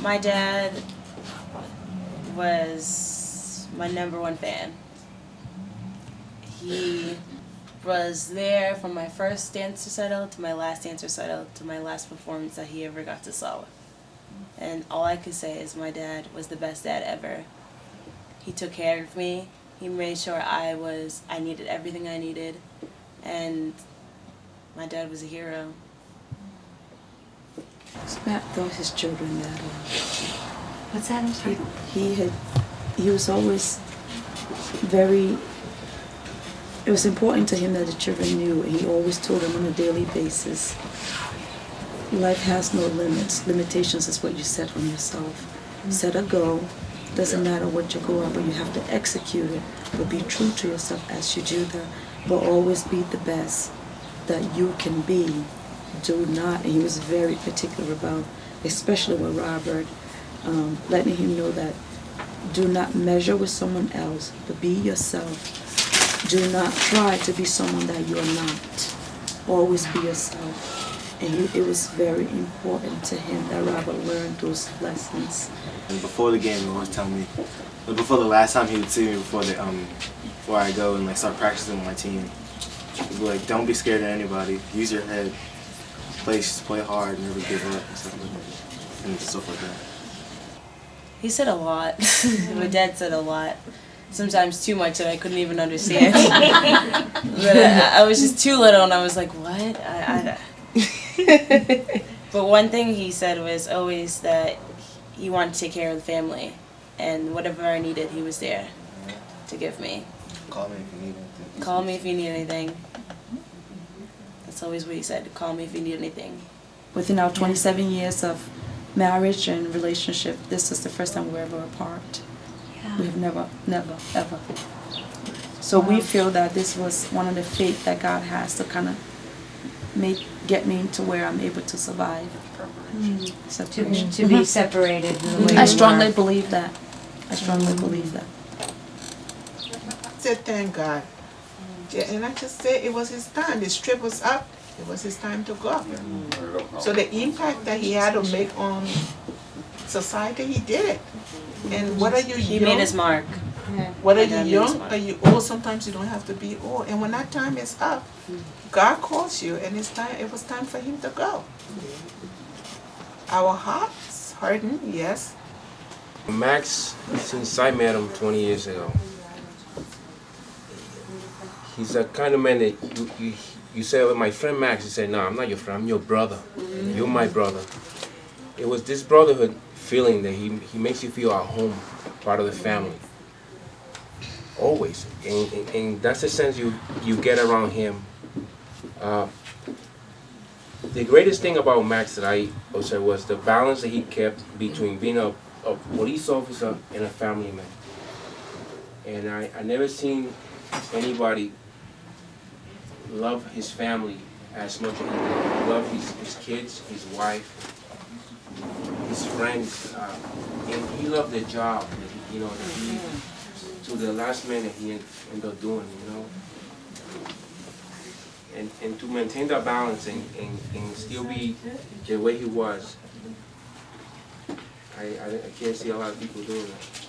My dad was my #1 fan. He was there from my first dance recital to my last dance recital to my last performance that he ever got to saw. And all I could say is my dad was the best dad ever. He took care of me. He made sure I needed everything I needed. And my dad was a hero. Matt thought his children that What's that? I'm sorry. he was always very, it was important to him that the children knew, and he always told them on a daily basis, life has no limits. Limitations is what you set on yourself. Set a goal. Doesn't matter what your goal is, but you have to execute it. But be true to yourself as you do that. But always be the best that you can be. Do not, and he was very particular about, especially with Robert, letting him know that do not measure with someone else, but be yourself. Do not try to be someone that you are not. Always be yourself. And it was very important to him that Robert learned those lessons. And before the game, he always tell me, before the last time he would see me before I go and like start practicing with my team, he'd be like, don't be scared of anybody. Use your head. Play hard, never give up, and stuff like that. He said a lot. My dad said a lot. Sometimes too much that I couldn't even understand. But I was just too little, and I was like, what? But one thing he said was always that he wanted to take care of the family, and whatever I needed, he was there to give me. Call me if you need anything. Call me if you need anything. That's always what he said. Call me if you need anything. Within our 27 years of marriage and relationship, this is the first time we're ever apart. Yeah. We've never, ever. So we feel that this was one of the fate that God has to kind of get me to where I'm able to survive. Separation. To be separated in the way I you strongly are. believe that. I strongly believe that. I said, thank God. Yeah, and I just said it was his time. The strip was up. It was his time to go. So the impact that he had to make on society, he did it. And whether you're He young, made his mark. whether My dad you're made his young mark. or you old, sometimes you don't have to be old. And when that time is up, God calls you, and it's time. It was time for him to go. Our hearts hardened, yes. Max, since I met him 20 years ago, he's the kind of man that you say, well, my friend Max, you say, no, I'm not your friend, I'm your brother. You're my brother. It was this brotherhood feeling that he makes you feel at home, part of the family. Always. And that's the sense you get around him. The greatest thing about Max that I observed was the balance that he kept between being a police officer and a family man. And I never seen anybody love his family as much as he did. He loved his kids, his wife, his friends, and he loved the job that he to the last man that he ended up doing, And to maintain that balance and still be the way he was, I can't see a lot of people doing that.